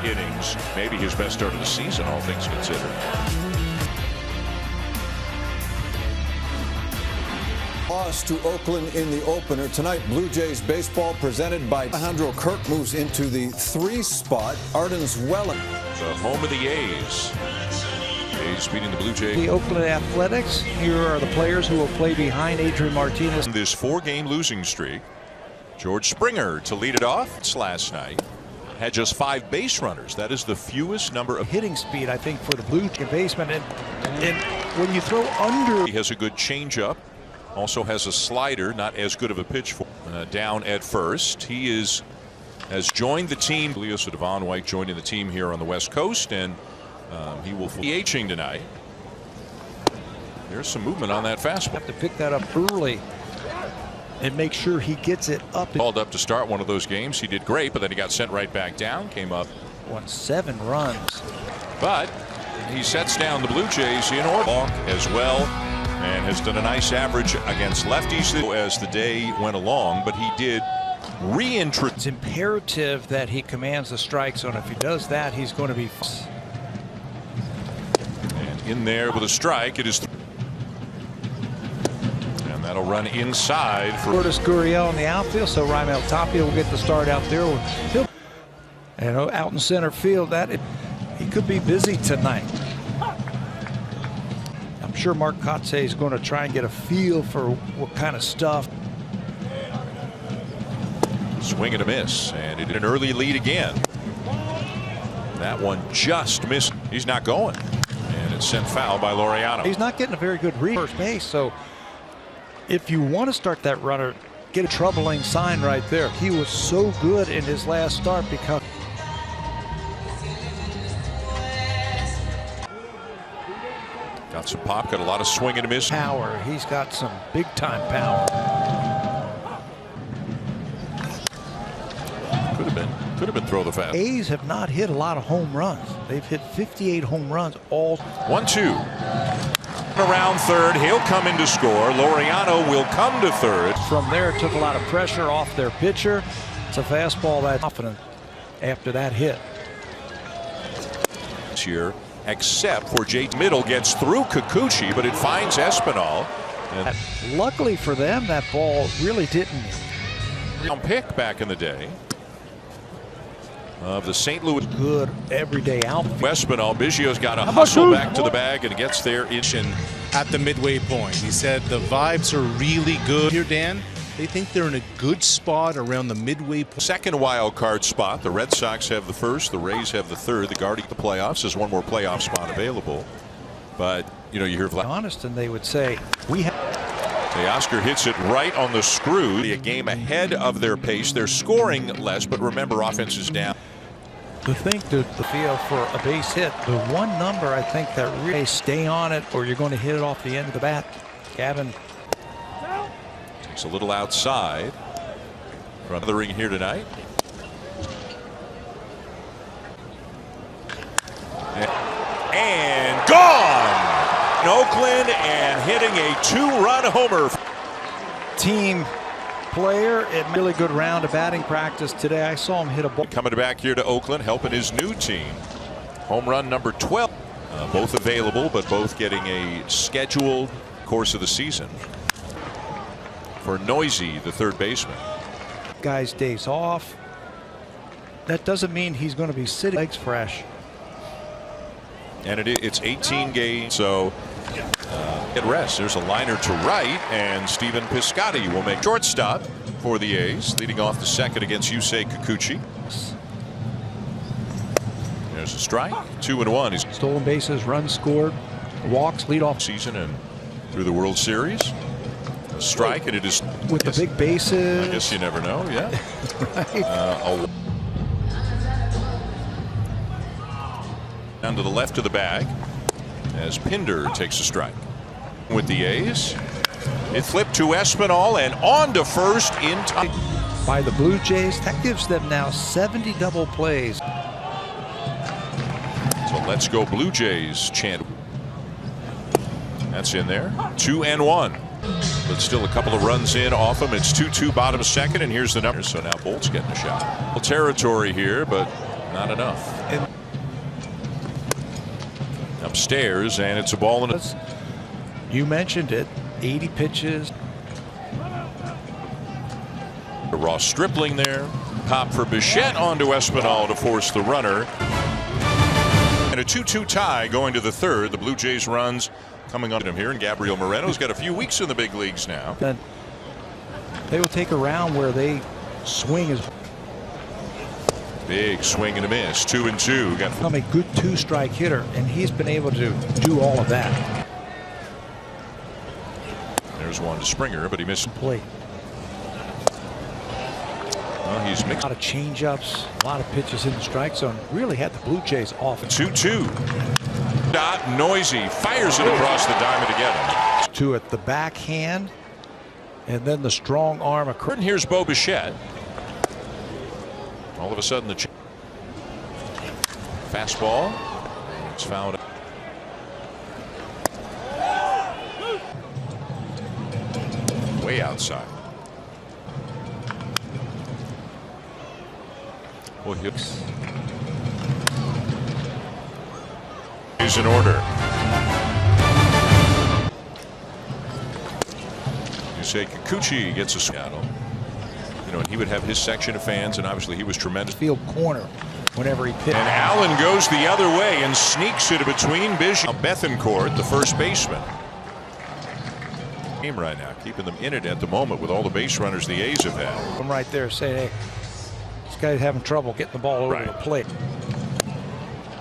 innings. Maybe his best start of the season, all things considered. Loss to Oakland in the opener. Tonight, Blue Jays baseball presented by Alejandro Kirk moves into the 3 spot. Arden's Welling. The home of the A's. A's beating the Blue Jays. The Oakland Athletics. Here are the players who will play behind Adrian Martinez. This 4-game losing streak. George Springer to lead it off last night. Had just 5 base runners. That is the fewest number of hitting speed, I think, for the Blue baseman. And when you throw under. He has a good changeup. Also has a slider, not as good of a pitch for down at first. He has joined the team. So Devon White joining the team here on the West Coast, and he will be DHing tonight. There's some movement on that fastball. Have to pick that up early and make sure he gets it up. Called up to start one of those games. He did great, but then he got sent right back down. Came up. Won 7 runs. But he sets down the Blue Jays in order as well. And has done a nice average against lefties as the day went along, but he did reintroduce. It's imperative that he commands the strike zone. If he does that, he's going to be. And in there with a strike, it is. And that'll run inside for Curtis Gurriel in the outfield, so Raimel Tapia will get the start out there. And out in center field, he could be busy tonight. I'm sure Mark Kotsay is going to try and get a feel for what kind of stuff. Swing and a miss, and it an early lead again. That one just missed. He's not going, and it's sent foul by Laureano. He's not getting a very good read first base, so if you want to start that runner, get a troubling sign right there. He was so good in his last start because. Got some pop, got a lot of swing and a miss. Power. He's got some big time power. Could have been throw the fast. A's have not hit a lot of home runs. They've hit 58 home runs all. 1-2. Around third, he'll come in to score. Laureano will come to third. From there, took a lot of pressure off their pitcher. It's a fastball that's confident after that hit. Here, except for Jake Middle gets through Kikuchi, but it finds Espinal. And luckily for them, that ball really didn't. Pick back in the day of the St. Louis. Good everyday outfield. Espinal, Biggio's got to hustle back to the bag and gets there. At the midway point, he said the vibes are really good here, Dan. They think they're in a good spot around the midway point. Second wild card spot. The Red Sox have the first. The Rays have the third. The Guardians the playoffs. There's one more playoff spot available. But you know, you hear honest, and they would say we have. Oscar hits it right on the screw. A game ahead of their pace. They're scoring less, but remember, offense is down. To think that the field for a base hit, the one number I think that really stay on it, or you're going to hit it off the end of the bat. Gavin. It's a little outside. Front of the ring here tonight. And gone! In Oakland and hitting a 2-run homer. Team player, a really good round of batting practice today. I saw him hit a ball. Coming back here to Oakland, helping his new team. Home run number 12. Both available, but both getting a scheduled course of the season. For Noisy, the third baseman. Guy's days off. That doesn't mean he's going to be sitting legs fresh. And it's 18 games, so at rest. There's a liner to right, and Stephen Piscotty will make shortstop for the A's, leading off the second against Yusei Kikuchi. There's a strike, 2-1. He's stolen bases, runs scored, walks, leadoff season and through the World Series. A strike, and it is with the big bases. I guess you never know. Yeah. Right. Down to the left of the bag as Pinder takes a strike. With the A's, it flipped to Espinal and on to first in time. By the Blue Jays, that gives them now 70 double plays. So let's go Blue Jays chant. That's in there. 2-1. But still a couple of runs in off him. It's 2-2 bottom second, and here's the number. So now Bolt's getting a shot. Territory here, but Not enough. Upstairs, and it's a ball in it. You mentioned it. 80 pitches. Ross Stripling there. Pop for Bichette onto Espinal to force the runner. And a 2-2 tie going to the third. The Blue Jays runs coming on him here, and Gabriel Moreno's got a few weeks in the big leagues now. Then they will take a round where they swing as big swing and a miss. 2-2. Got become a good two-strike hitter, and he's been able to do all of that. There's one to Springer, but he missed Plate. Well, he's mixed. A lot of changeups, a lot of pitches in the strike zone. Really had the Blue Jays off. 2-2. Dot noisy fires it across the diamond to get him. To it, the backhand, and then the strong arm. And here's Bo Bichette. All of a sudden, the fastball. It's fouled. Way outside. Well, he's in order. You say Kikuchi gets a Seattle. You know, and he would have his section of fans, and obviously he was tremendous. Field corner whenever he pitched. And Allen goes the other way and sneaks it between Bethancourt, the first baseman. Game right now, keeping them in it at the moment with all the base runners the A's have had. I'm right there saying, hey, this guy's having trouble getting the ball over the plate.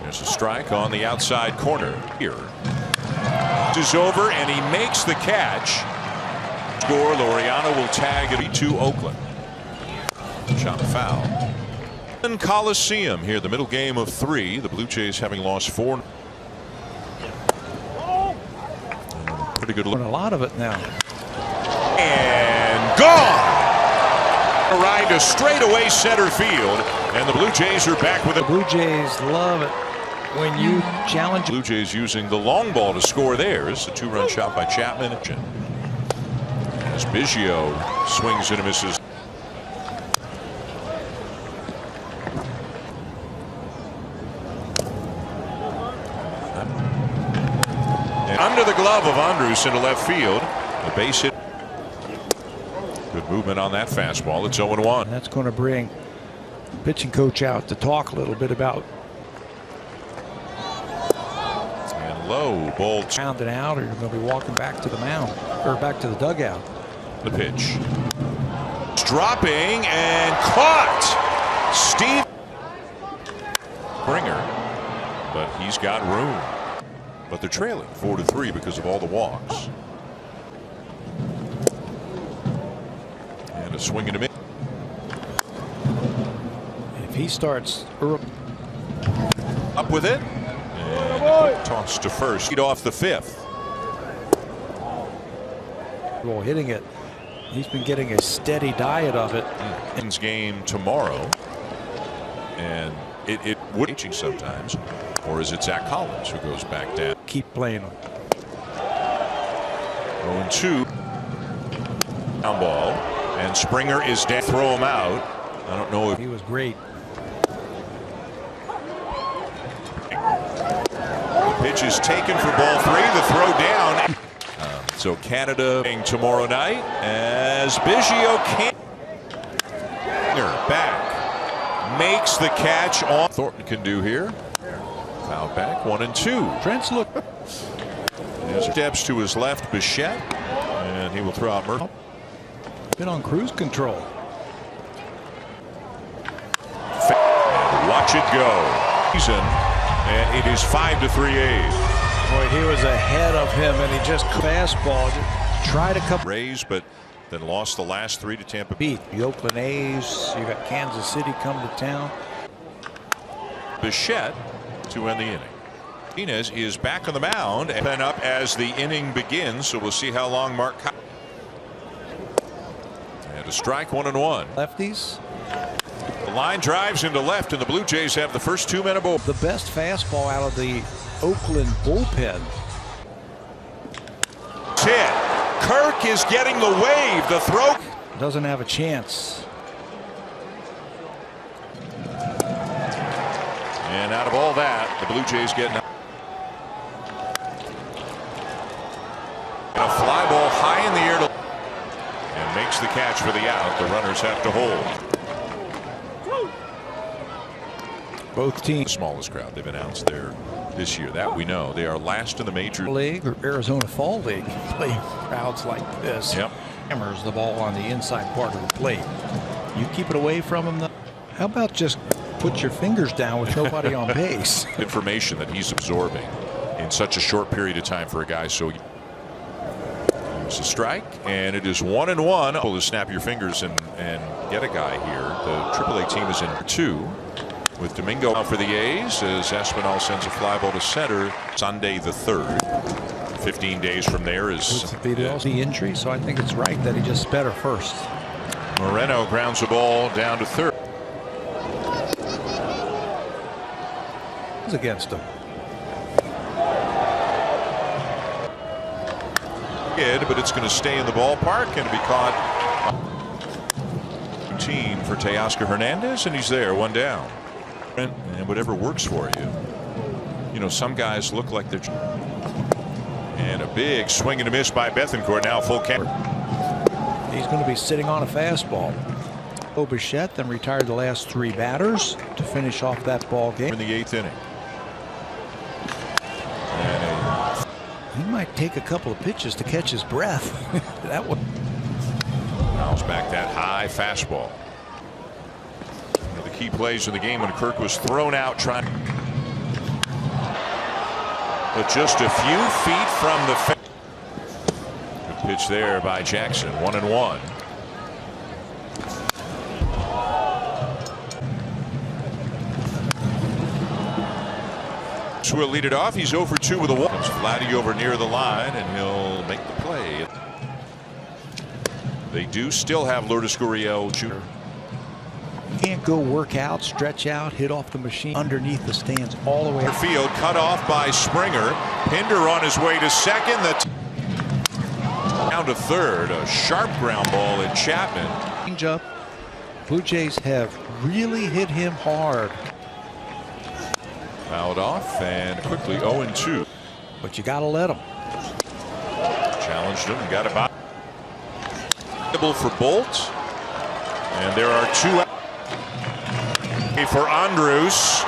There's a strike on the outside corner here. Is over, and he makes the catch. Score. Laureano will tag it to Oakland. Shot foul. In Coliseum here, the middle game of 3. The Blue Jays having lost 4. Pretty good look. A lot of it now. And gone. A ride to straightaway center field, and the Blue Jays are back with it. The Blue Jays love it when you challenge. Blue Jays using the long ball to score theirs. A 2-run shot by Chapman. As Biggio swings and misses. Under the glove of Andrus into left field. The base hit. Good movement on that fastball. It's 0-1. That's going to bring the pitching coach out to talk a little bit about. And low ball. Pounding out, or you're going to be walking back to the mound or back to the dugout. The pitch. It's dropping and caught. Steve Springer, but he's got room. But they're trailing 4-3 because of all the walks. And a swing and a miss. If he starts early. Up with it. And toss to first. Lead off the 5th. Well, hitting it. He's been getting a steady diet of it. Game tomorrow. And it would reaching sometimes. Or is it Zach Collins who goes back down? Keep playing him. 0-2. Down ball. And Springer is down. Throw him out. I don't know if he was great. The pitch is taken for ball 3. The throw down. So Canada playing tomorrow night as Biggio can't. Back. Makes the catch on. Thornton can do here. Foul back. 1-2. Trent's look. There's steps to his left. Bichette. And he will throw out Murphy. Been on cruise control. And watch it go. And it is 5-3 A's. Boy, he was ahead of him, and he just fastball. Tried a couple. Rays, but then lost the last 3 to Tampa Bay. Beat the Oakland A's. You got Kansas City coming to town. Bichette to end the inning. Martinez is back on the mound and then up as the inning begins. So we'll see how long Mark. And a strike. 1-1. Lefties. The line drives into left, and the Blue Jays have the first 2 men aboard. The best fastball out of the Oakland bullpen. Hit. Kirk is getting the wave. The throw doesn't have a chance. And out of all that, the Blue Jays get a fly ball high in the air and makes the catch for the out. The runners have to hold. Both teams. The smallest crowd they've announced there this year. That we know. They are last in the major league or Arizona Fall League. Play crowds like this. Yep. Hammers the ball on the inside part of the plate. You keep it away from him. How about just put your fingers down with nobody on base? Information that he's absorbing in such a short period of time for a guy. So it's a strike, and it is 1-1. Able to snap your fingers and get a guy here. The AAA team is in 2 with Domingo out for the A's as Espinal sends a fly ball to center. Sunday the 3rd. 15 days from there is the injury, so I think it's right that he just better first. Moreno grounds the ball down to third. It's against him. But it's going to stay in the ballpark and be caught. Routine for Teoscar Hernandez, and he's there, 1 down. And whatever works for you. You know, some guys look like they're. And a big swing and a miss by Bethancourt. Now full count. He's going to be sitting on a fastball. Bichette then retired the last 3 batters to finish off that ball game in the 8th inning. He might take a couple of pitches to catch his breath. That one. Fouls back that high fastball. One of the key plays in the game when Kirk was thrown out trying. But just a few feet from the good pitch there by Jackson. 1-1. Will lead it off. He's 0 for 2 with a walk. Comes Vladdy over near the line, and he'll make the play. They do still have Lourdes Gurriel Jr. Can't go work out, stretch out, hit off the machine underneath the stands all the way. Field cut off by Springer. Pinder on his way to second. Down to third. A sharp ground ball at Chapman. Change up. Blue Jays have really hit him hard. Fouled off and quickly 0-2. But you got to let him. Challenged him and got it by. For Bolt. And there are 2 for Andrus.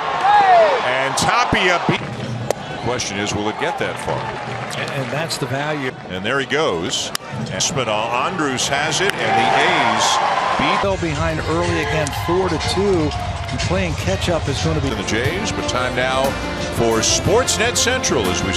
And Tapia. The question is, will it get that far? And that's the value. And there he goes. Espinal. Andrus has it, and the A's beat. Behind early again, 4-2. And playing catch up is going to be the Jays, but time now for Sportsnet Central as we